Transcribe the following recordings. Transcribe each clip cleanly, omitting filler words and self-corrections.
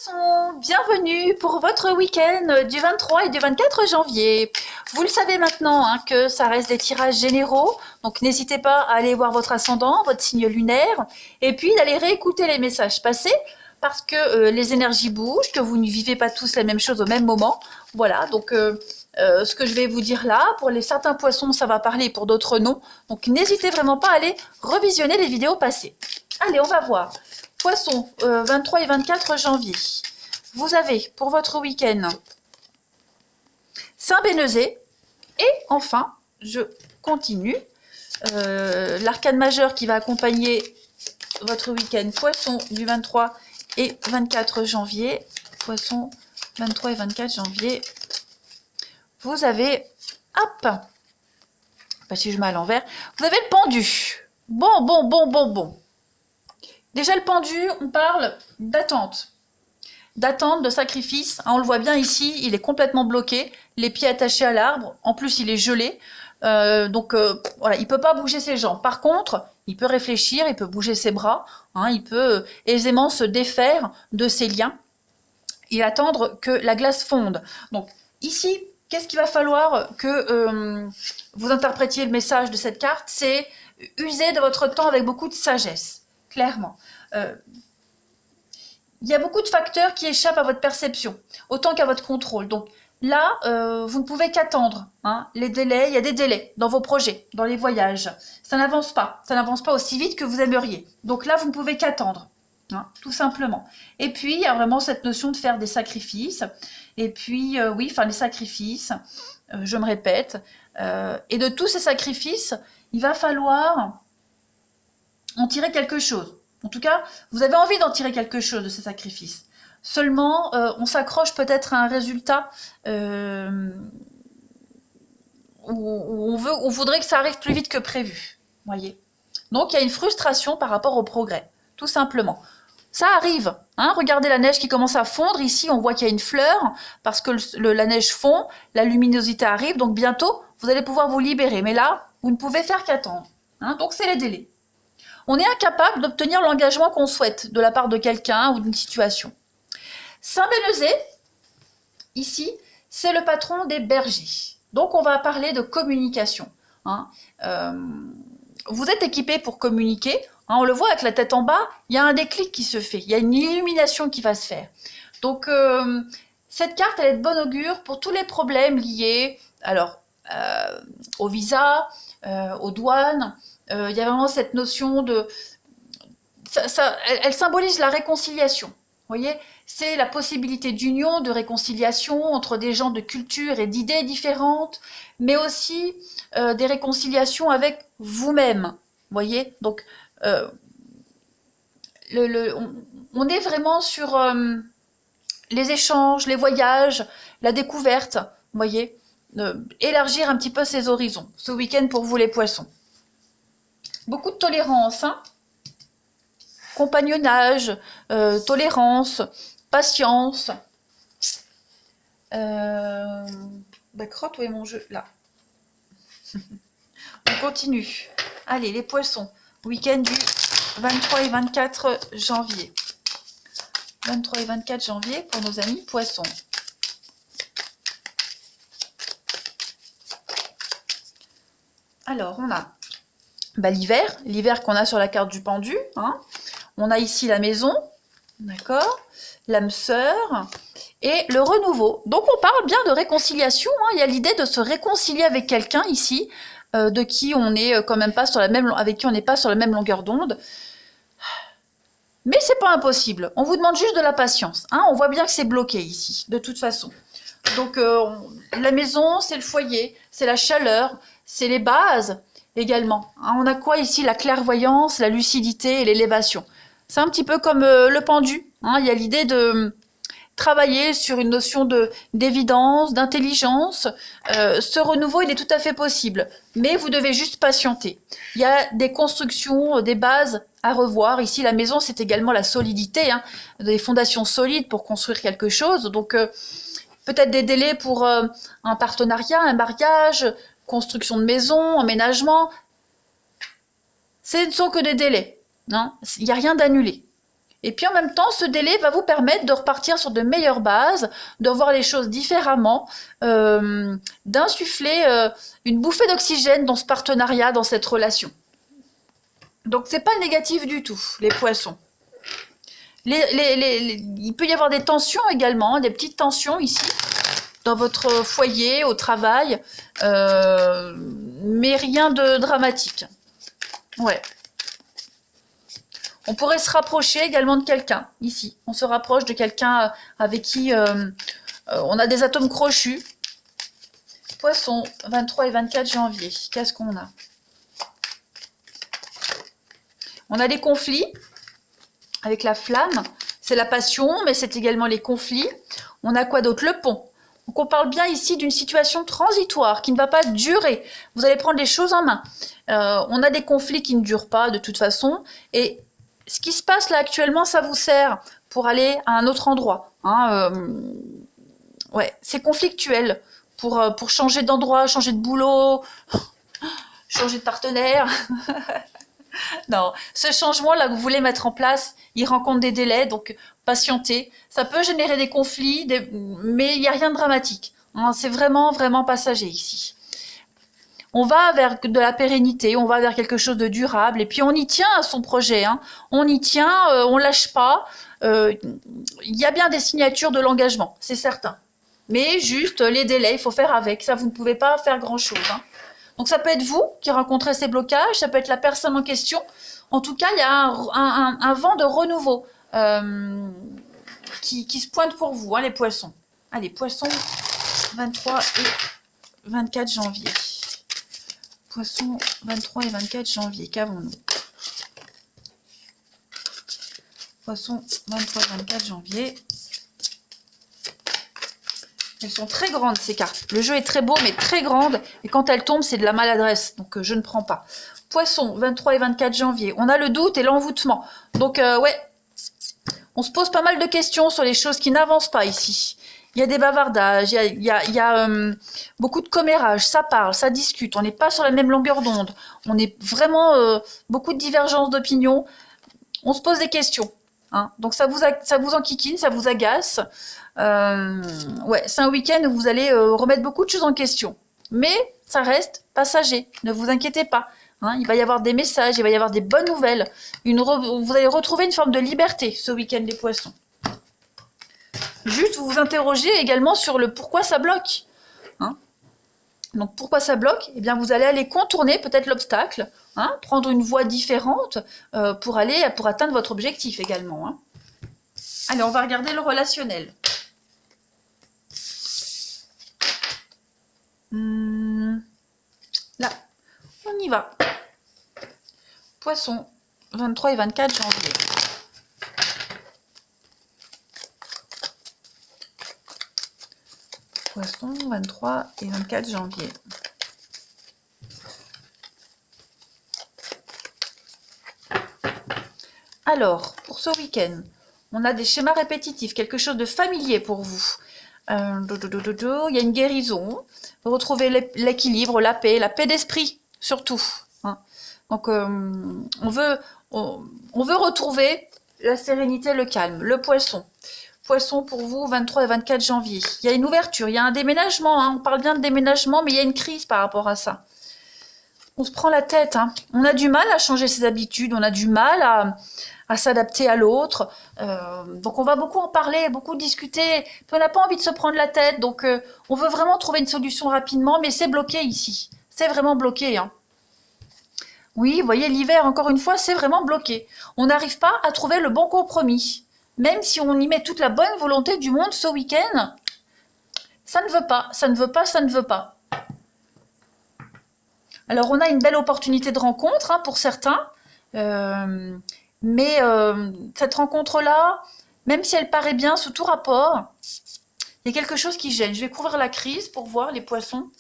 Poissons, bienvenue pour votre week-end du 23 et du 24 janvier. Vous le savez maintenant que ça reste des tirages généraux, donc n'hésitez pas à aller voir votre ascendant, votre signe lunaire, et puis d'aller réécouter les messages passés, parce que les énergies bougent, que vous ne vivez pas tous la même chose au même moment. Voilà, donc ce que je vais vous dire là, pour certains poissons, ça va parler, pour d'autres non. Donc n'hésitez vraiment pas à aller revisionner les vidéos passées. Allez, on va voir. Poissons, 23 et 24 janvier. Vous avez pour votre week-end Saint-Bénézet. Et enfin, je continue. L'arcane majeur qui va accompagner votre week-end Poissons du 23 et 24 janvier. Poissons, 23 et 24 janvier. Vous avez, hop, si je mets à l'envers, vous avez le pendu. Bon. Déjà le pendu, on parle d'attente. D'attente, de sacrifice. On le voit bien ici, il est complètement bloqué, les pieds attachés à l'arbre. En plus, il est gelé. Voilà, il ne peut pas bouger ses jambes. Par contre, il peut réfléchir, il peut bouger ses bras. Il peut aisément se défaire de ses liens et attendre que la glace fonde. Donc ici, qu'est-ce qu'il va falloir que vous interprétiez le message de cette carte? C'est user de votre temps avec beaucoup de sagesse. Clairement. Il y a beaucoup de facteurs qui échappent à votre perception, autant qu'à votre contrôle. Donc là, vous ne pouvez qu'attendre. Les délais, il y a des délais dans vos projets, dans les voyages. Ça n'avance pas aussi vite que vous aimeriez. Donc là, vous ne pouvez qu'attendre, tout simplement. Et puis, il y a vraiment cette notion de faire des sacrifices. Et puis, oui, faire des sacrifices, je me répète. Et de tous ces sacrifices, il va falloir en tirer quelque chose. En tout cas, vous avez envie d'en tirer quelque chose de ces sacrifices. Seulement, on s'accroche peut-être à un résultat où on voudrait que ça arrive plus vite que prévu. Voyez. Donc, il y a une frustration par rapport au progrès, tout simplement. Ça arrive. Regardez la neige qui commence à fondre. Ici, on voit qu'il y a une fleur parce que la neige fond, la luminosité arrive. Donc, bientôt, vous allez pouvoir vous libérer. Mais là, vous ne pouvez faire qu'attendre. Donc, c'est les délais. On est incapable d'obtenir l'engagement qu'on souhaite de la part de quelqu'un ou d'une situation. Saint-Bénézet, ici, c'est le patron des bergers. Donc, on va parler de communication. Vous êtes équipé pour communiquer. On le voit avec la tête en bas, il y a un déclic qui se fait. Il y a une illumination qui va se faire. Donc, cette carte, elle est de bon augure pour tous les problèmes liés au visa, aux douanes. Il y a vraiment cette notion de... elle symbolise la réconciliation. Vous voyez, c'est la possibilité d'union, de réconciliation entre des gens de culture et d'idées différentes, mais aussi des réconciliations avec vous-même. Vous voyez, donc on est vraiment sur les échanges, les voyages, la découverte. Vous voyez, élargir un petit peu ses horizons. Ce week-end pour vous les poissons. Beaucoup de tolérance, compagnonnage, tolérance, patience. Crotte, où est mon jeu? Là. On continue. Allez, les poissons. Week-end du 23 et 24 janvier. 23 et 24 janvier pour nos amis poissons. Alors, on a l'hiver qu'on a sur la carte du pendu. On a ici la maison, d'accord, l'âme sœur et le renouveau. Donc on parle bien de réconciliation. Il y a l'idée de se réconcilier avec quelqu'un ici, de qui on n'est quand même pas sur la même, avec qui on n'est pas sur la même longueur d'onde. Mais c'est pas impossible. On vous demande juste de la patience. On voit bien que c'est bloqué ici, de toute façon. Donc la maison, c'est le foyer, c'est la chaleur, c'est les bases. Également. On a quoi ici? La clairvoyance, la lucidité et l'élévation. C'est un petit peu comme le pendu. Il y a l'idée de travailler sur une notion d'évidence, d'intelligence. Ce renouveau, il est tout à fait possible. Mais vous devez juste patienter. Il y a des constructions, des bases à revoir. Ici, la maison, c'est également la solidité. Des fondations solides pour construire quelque chose. Donc, peut-être des délais pour un partenariat, un mariage, construction de maison, emménagement, ce ne sont que des délais. Il n'y a rien d'annulé. Et puis en même temps, ce délai va vous permettre de repartir sur de meilleures bases, de voir les choses différemment, d'insuffler une bouffée d'oxygène dans ce partenariat, dans cette relation. Donc c'est pas négatif du tout, les poissons. Il peut y avoir des tensions également, des petites tensions ici, dans votre foyer, au travail, mais rien de dramatique. Ouais. On pourrait se rapprocher également de quelqu'un, ici. On se rapproche de quelqu'un avec qui on a des atomes crochus. Poisson, 23 et 24 janvier. Qu'est-ce qu'on a? On a des conflits avec la flamme. C'est la passion, mais c'est également les conflits. On a quoi d'autre? Le pont. Donc on parle bien ici d'une situation transitoire qui ne va pas durer. Vous allez prendre les choses en main. On a des conflits qui ne durent pas de toute façon. Et ce qui se passe là actuellement, ça vous sert pour aller à un autre endroit. Hein, ouais, c'est conflictuel pour changer d'endroit, changer de boulot, changer de partenaire. Non, ce changement-là que vous voulez mettre en place, il rencontre des délais, donc patientez. Ça peut générer des conflits, mais il n'y a rien de dramatique. Hein, c'est vraiment, vraiment passager ici. On va vers de la pérennité, on va vers quelque chose de durable, et puis on y tient à son projet. Hein. On y tient, on lâche pas. Il y a bien des signatures de l'engagement, c'est certain. Mais juste les délais, il faut faire avec. Ça, vous ne pouvez pas faire grand-chose. Hein. Donc ça peut être vous qui rencontrez ces blocages, ça peut être la personne en question. En tout cas, il y a un vent de renouveau qui se pointe pour vous, hein, les poissons. Allez, poissons, 23 et 24 janvier. Poissons, 23 et 24 janvier, qu'avons-nous? Poissons, 23 et 24 janvier. Elles sont très grandes, ces cartes. Le jeu est très beau, mais très grande. Et quand elles tombent, c'est de la maladresse. Donc, je ne prends pas. Poisson, 23 et 24 janvier. On a le doute et l'envoûtement. Donc, ouais, on se pose pas mal de questions sur les choses qui n'avancent pas ici. Il y a des bavardages, il y a beaucoup de commérages. Ça parle, ça discute. On n'est pas sur la même longueur d'onde. On est vraiment beaucoup de divergences d'opinion. On se pose des questions. Hein. Donc, ça vous enquiquine, ça vous agace. Ouais, c'est un week-end où vous allez remettre beaucoup de choses en question. Mais ça reste passager, ne vous inquiétez pas. Hein, il va y avoir des messages, il va y avoir des bonnes nouvelles. Vous allez retrouver une forme de liberté ce week-end, les poissons. Juste, vous vous interrogez également sur le pourquoi ça bloque. Hein. Donc, pourquoi ça bloque? Eh bien, vous allez aller contourner peut-être l'obstacle, hein, prendre une voie différente pour atteindre votre objectif également. Hein. Allez, on va regarder le relationnel. Là, on y va. Poisson, 23 et 24 janvier. Poisson, 23 et 24 janvier. Alors, pour ce week-end, on a des schémas répétitifs, quelque chose de familier pour vous. Il y a une guérison, vous retrouvez l'équilibre, la paix d'esprit surtout. Hein. Donc on veut retrouver la sérénité, le calme, le poisson. Poisson pour vous, 23 et 24 janvier. Il y a une ouverture, il y a un déménagement, hein. On parle bien de déménagement, mais il y a une crise par rapport à ça. On se prend la tête, hein. On a du mal à changer ses habitudes, on a du mal à s'adapter à l'autre. Donc on va beaucoup en parler, beaucoup discuter. Puis on n'a pas envie de se prendre la tête, donc on veut vraiment trouver une solution rapidement, mais c'est bloqué ici. C'est vraiment bloqué. Hein. Oui, vous voyez, l'hiver, encore une fois, c'est vraiment bloqué. On n'arrive pas à trouver le bon compromis. Même si on y met toute la bonne volonté du monde ce week-end, ça ne veut pas, ça ne veut pas, ça ne veut pas. Alors on a une belle opportunité de rencontre hein, pour certains. Mais cette rencontre-là, même si elle paraît bien sous tout rapport, il y a quelque chose qui gêne. Je vais couvrir la crise pour voir les poissons.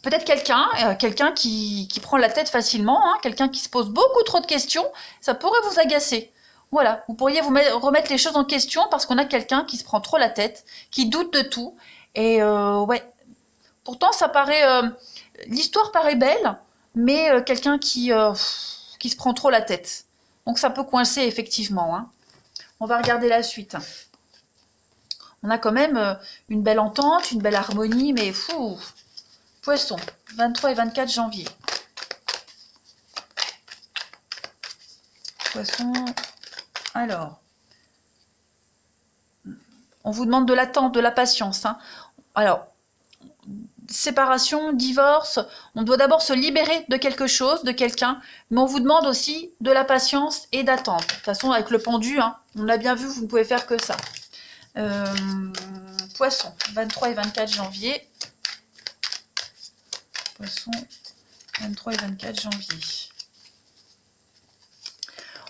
Peut-être quelqu'un qui prend la tête facilement, hein, quelqu'un qui se pose beaucoup trop de questions, ça pourrait vous agacer. Voilà, vous pourriez vous remettre les choses en question parce qu'on a quelqu'un qui se prend trop la tête, qui doute de tout. Et ouais, pourtant ça paraît, l'histoire paraît belle, mais quelqu'un qui se prend trop la tête. Donc ça peut coincer effectivement, hein. On va regarder la suite. On a quand même une belle entente, une belle harmonie, mais fou. Poisson, 23 et 24 janvier. Poisson, alors. On vous demande de l'attente, de la patience, hein. Alors, séparation, divorce, on doit d'abord se libérer de quelque chose, de quelqu'un, mais on vous demande aussi de la patience et d'attendre. De toute façon, avec le pendu, hein, on l'a bien vu, vous ne pouvez faire que ça. Poisson, 23 et 24 janvier. Poisson, 23 et 24 janvier.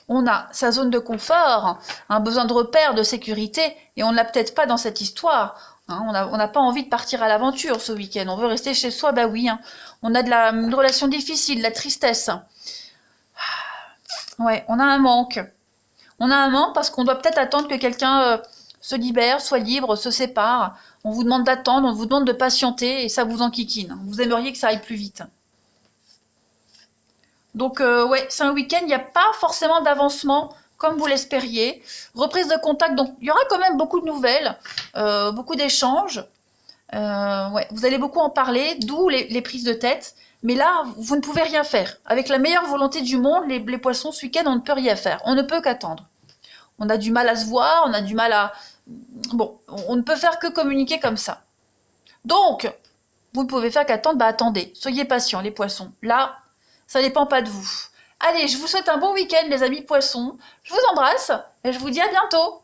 On a sa zone de confort, un besoin de repère, de sécurité, et on ne l'a peut-être pas dans cette histoire. Hein, on n'a pas envie de partir à l'aventure ce week-end, on veut rester chez soi, bah oui. Hein. On a une relation difficile, de la tristesse. Ouais, on a un manque. On a un manque parce qu'on doit peut-être attendre que quelqu'un se libère, soit libre, se sépare. On vous demande d'attendre, on vous demande de patienter, et ça vous enquiquine. Vous aimeriez que ça aille plus vite. Donc, ouais, c'est un week-end, il n'y a pas forcément d'avancement comme vous l'espériez. Reprise de contact, donc il y aura quand même beaucoup de nouvelles, beaucoup d'échanges. Ouais, vous allez beaucoup en parler, d'où les prises de tête. Mais là, vous ne pouvez rien faire. Avec la meilleure volonté du monde, les poissons, ce week-end, on ne peut rien faire. On ne peut qu'attendre. On a du mal à se voir, on a du mal à... Bon, on ne peut faire que communiquer comme ça. Donc, vous ne pouvez faire qu'attendre, bah attendez, soyez patients les poissons. Là, ça ne dépend pas de vous. Allez, je vous souhaite un bon week-end les amis poissons. Je vous embrasse et je vous dis à bientôt.